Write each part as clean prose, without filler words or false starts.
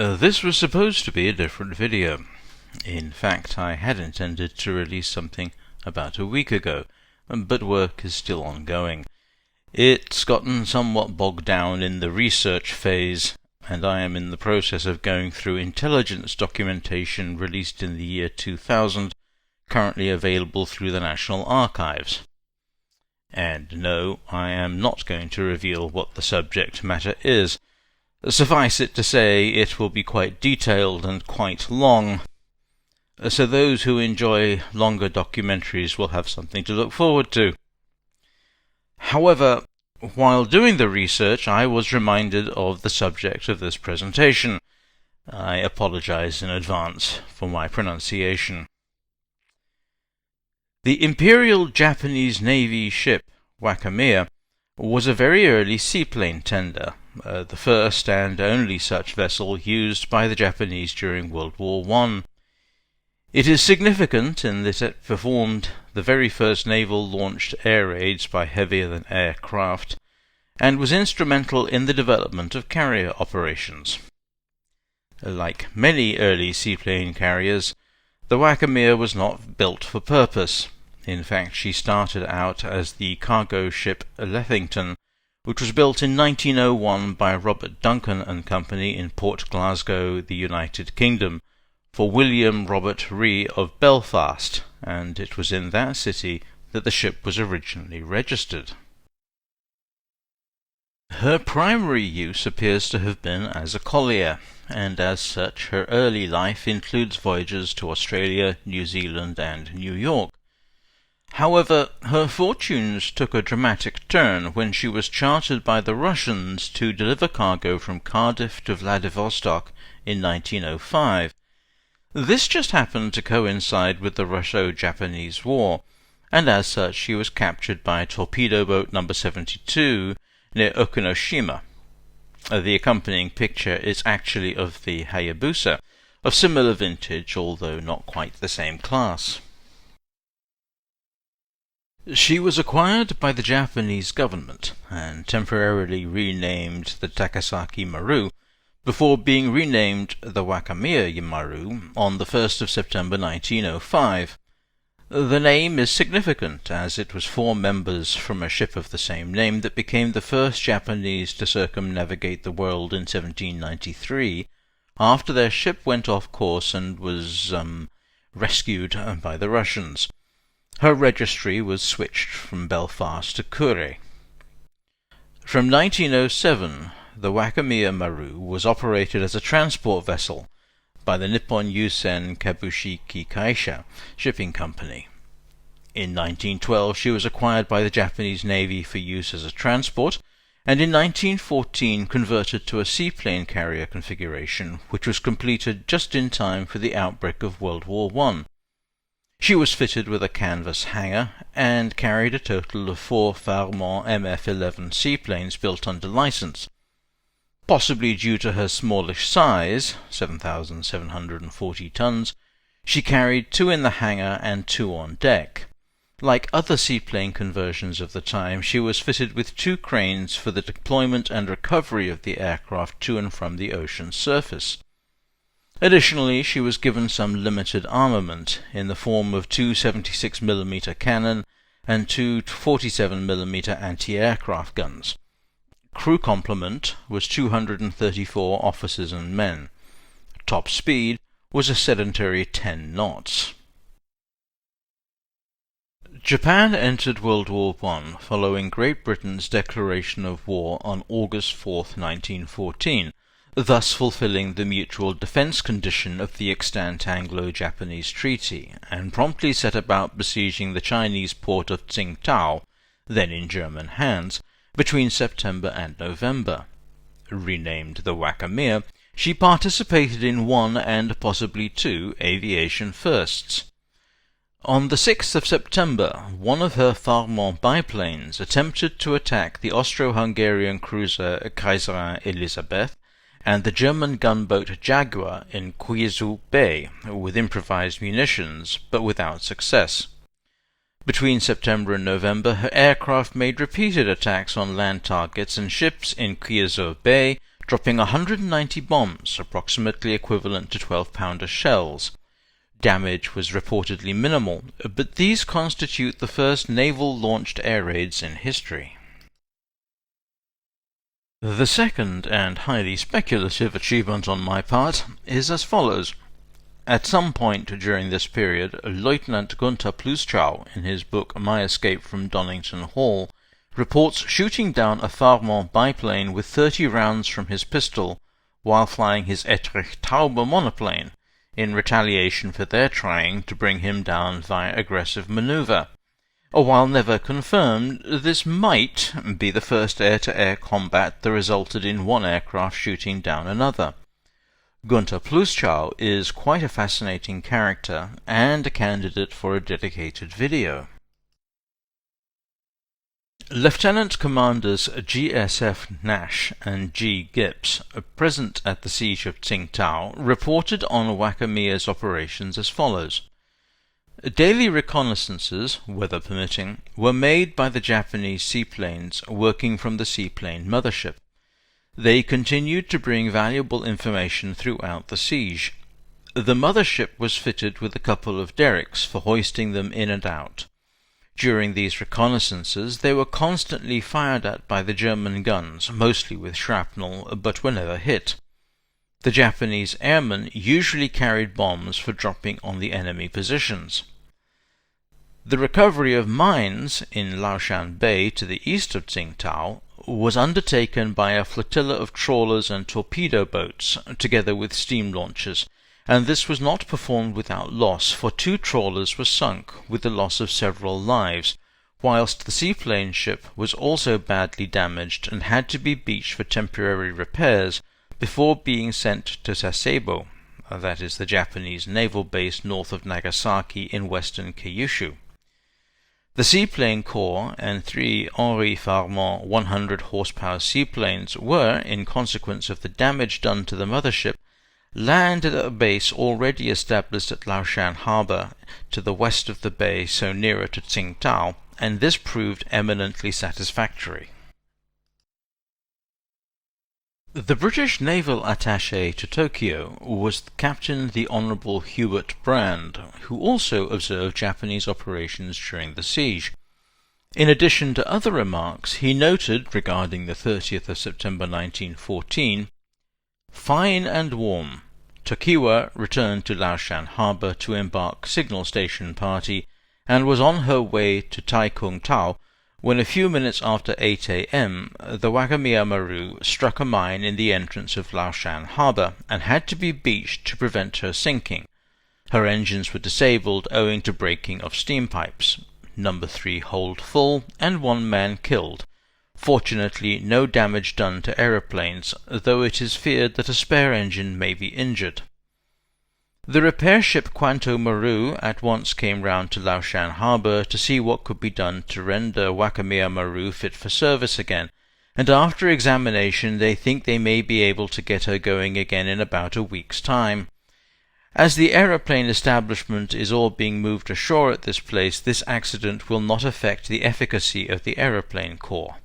This was supposed to be a different video. In fact, I had intended to release something about a week ago, but work is still ongoing. It's gotten somewhat bogged down in the research phase, and I am in the process of going through intelligence documentation released in the year 2000, currently available through the National Archives. And no, I am not going to reveal what the subject matter is. Suffice it to say, it will be quite detailed and quite long, so those who enjoy longer documentaries will have something to look forward to. However, while doing the research, I was reminded of the subject of this presentation. I apologize in advance for my pronunciation. The Imperial Japanese Navy ship Wakamiya was a very early seaplane tender, the first and only such vessel used by the Japanese during World War I. It is significant in that it performed the very first naval-launched air raids by heavier-than-air craft, and was instrumental in the development of carrier operations. Like many early seaplane carriers, the Wakamiya was not built for purpose. In fact, she started out as the cargo ship Lethington, which was built in 1901 by Robert Duncan and Company in Port Glasgow, the United Kingdom, for William Robert Ree of Belfast, and it was in that city that the ship was originally registered. Her primary use appears to have been as a collier, and as such her early life includes voyages to Australia, New Zealand, and New York. However, her fortunes took a dramatic turn when she was chartered by the Russians to deliver cargo from Cardiff to Vladivostok in 1905. This just happened to coincide with the Russo-Japanese War, and as such she was captured by torpedo boat No. 72 near Okinoshima. The accompanying picture is actually of the Hayabusa, of similar vintage, although not quite the same class. She was acquired by the Japanese government and temporarily renamed the Takasaki Maru, before being renamed the Wakamiya Maru on the 1st of September 1905. The name is significant, as it was 4 members from a ship of the same name that became the first Japanese to circumnavigate the world in 1793, after their ship went off course and was rescued by the Russians. Her registry was switched from Belfast to Kure. From 1907, the Wakamiya Maru was operated as a transport vessel by the Nippon Yusen Kabushiki Kaisha Shipping Company. In 1912 she was acquired by the Japanese Navy for use as a transport, and in 1914 converted to a seaplane carrier configuration, which was completed just in time for the outbreak of World War I. She was fitted with a canvas hangar and carried a total of 4 Farman MF-11 seaplanes built under license. Possibly due to her smallish size, 7,740 tons, she carried 2 in the hangar and 2 on deck. Like other seaplane conversions of the time, she was fitted with 2 cranes for the deployment and recovery of the aircraft to and from the ocean surface. Additionally, she was given some limited armament in the form of 2 76mm cannon and 2 47mm anti-aircraft guns. Crew complement was 234 officers and men. Top speed was a sedentary 10 knots. Japan entered World War I following Great Britain's declaration of war on August 4, 1914, thus fulfilling the mutual defence condition of the extant Anglo-Japanese treaty, and promptly set about besieging the Chinese port of Tsingtao, then in German hands, between September and November. Renamed the Wakamiya, she participated in 1 and possibly 2 aviation firsts. On the 6th of September, one of her Farman biplanes attempted to attack the Austro-Hungarian cruiser Kaiserin Elisabeth and the German gunboat Jaguar in Kizu Bay with improvised munitions, but without success. Between September and November, her aircraft made repeated attacks on land targets and ships in Kizu Bay, dropping 190 bombs, approximately equivalent to 12-pounder shells. Damage was reportedly minimal, but these constitute the first naval-launched air raids in history. The second, and highly speculative, achievement on my part is as follows. At some point during this period, Lieutenant Gunther Plüschow, in his book My Escape from Donington Hall, reports shooting down a Farman biplane with 30 rounds from his pistol while flying his Etrich Taube monoplane, in retaliation for their trying to bring him down via aggressive maneuver. While never confirmed, this might be the first air-to-air combat that resulted in one aircraft shooting down another. Gunther Plüschow is quite a fascinating character and a candidate for a dedicated video. Lieutenant Commanders G.S.F. Nash and G. Gibbs, present at the siege of Tsingtao, reported on Wakamiya's operations as follows. Daily reconnaissances, weather permitting, were made by the Japanese seaplanes working from the Seaplane mothership. They continued to bring valuable information throughout the siege. The mothership was fitted with a couple of derricks for hoisting them in and out. During these reconnaissances they were constantly fired at by the German guns, mostly with shrapnel, but were never hit. The Japanese airmen usually carried bombs for dropping on the enemy positions. The recovery of mines in Laoshan Bay to the east of Tsingtao was undertaken by a flotilla of trawlers and torpedo boats, together with steam launchers, and this was not performed without loss, for 2 trawlers were sunk, with the loss of several lives, whilst the seaplane ship was also badly damaged and had to be beached for temporary repairs before being sent to Sasebo, that is the Japanese naval base north of Nagasaki in western Kyushu. The Seaplane Corps and 3 Henri Farman 100 horsepower seaplanes were, in consequence of the damage done to the mothership, landed at a base already established at Laoshan Harbour, to the west of the bay, so nearer to Tsingtao, and this proved eminently satisfactory. The British naval attaché to Tokyo was Captain the Honourable Hubert Brand, who also observed Japanese operations during the siege. In addition to other remarks, he noted, regarding the 30th of September 1914, "Fine and warm. Tokiwa returned to Laoshan Harbour to embark signal station party, and was on her way to Taikung Tao, when a few minutes after 8 a.m. the Wakamiya Maru struck a mine in the entrance of Laoshan Harbour, and had to be beached to prevent her sinking. Her engines were disabled owing to breaking of steam pipes. Number 3 hold full, and 1 man killed. Fortunately no damage done to aeroplanes, though it is feared that a spare engine may be injured." The repair ship Kwanto Maru at once came round to Laoshan Harbour to see what could be done to render Wakamiya Maru fit for service again, and after examination they think they may be able to get her going again in about a week's time. As the aeroplane establishment is all being moved ashore at this place, this accident will not affect the efficacy of the aeroplane corps.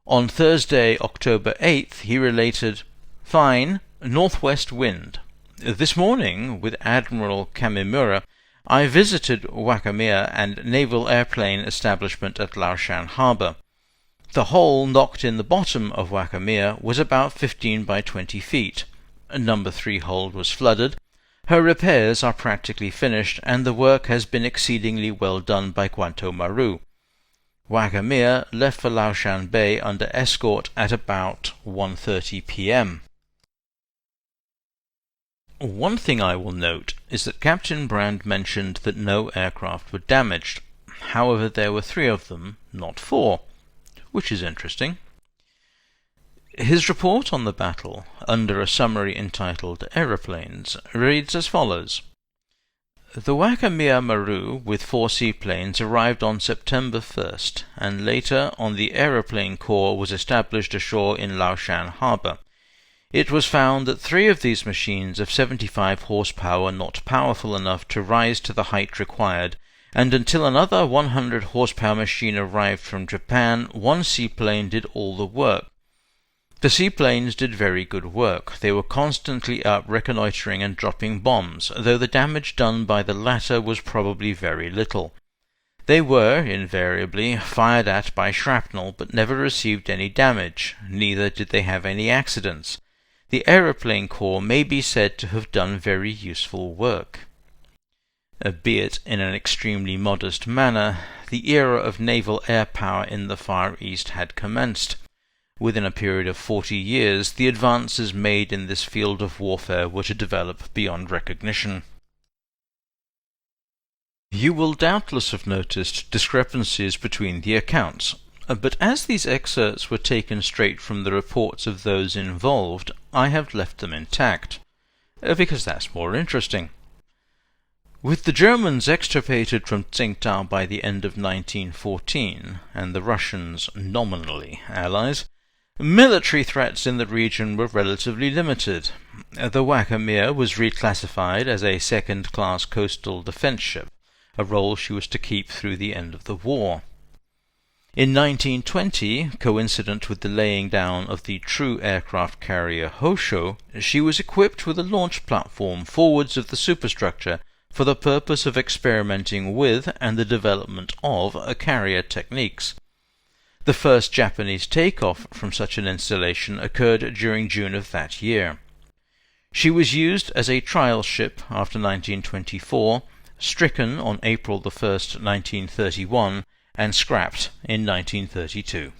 On Thursday, October 8th, he related, "Fine, northwest wind. This morning, with Admiral Kamimura, I visited Wakamiya and naval airplane establishment at Laoshan Harbour. The hole knocked in the bottom of Wakamiya was about 15 by 20 feet. Number 3 hold was flooded. Her repairs are practically finished, and the work has been exceedingly well done by Kwanto Maru. Wakamiya left for Laoshan Bay under escort at about 1:30 p.m. One thing I will note is that Captain Brand mentioned that no aircraft were damaged. However, there were 3 of them, not 4, which is interesting. His report on the battle, under a summary entitled Aeroplanes, reads as follows. The Wakamiya Maru with 4 seaplanes arrived on September 1st, and later on the aeroplane corps was established ashore in Laoshan Harbour. It was found that 3 of these machines of 75 horsepower were not powerful enough to rise to the height required, and until another 100 horsepower machine arrived from Japan, 1 seaplane did all the work. The seaplanes did very good work. They were constantly up reconnoitring and dropping bombs, though the damage done by the latter was probably very little. They were, invariably, fired at by shrapnel, but never received any damage. Neither did they have any accidents. The aeroplane corps may be said to have done very useful work. Albeit in an extremely modest manner, the era of naval air power in the Far East had commenced. Within a period of 40 years, the advances made in this field of warfare were to develop beyond recognition. You will doubtless have noticed discrepancies between the accounts, but as these excerpts were taken straight from the reports of those involved, I have left them intact, because that's more interesting. With the Germans extirpated from Tsingtao by the end of 1914, and the Russians nominally allies, military threats in the region were relatively limited. The Wakamiya was reclassified as a second-class coastal defense ship, a role she was to keep through the end of the war. In 1920, coincident with the laying down of the true aircraft carrier Hosho, she was equipped with a launch platform forwards of the superstructure for the purpose of experimenting with and the development of carrier techniques. The first Japanese takeoff from such an installation occurred during June of that year. She was used as a trial ship after 1924, stricken on April 1, 1931, and scrapped in 1932.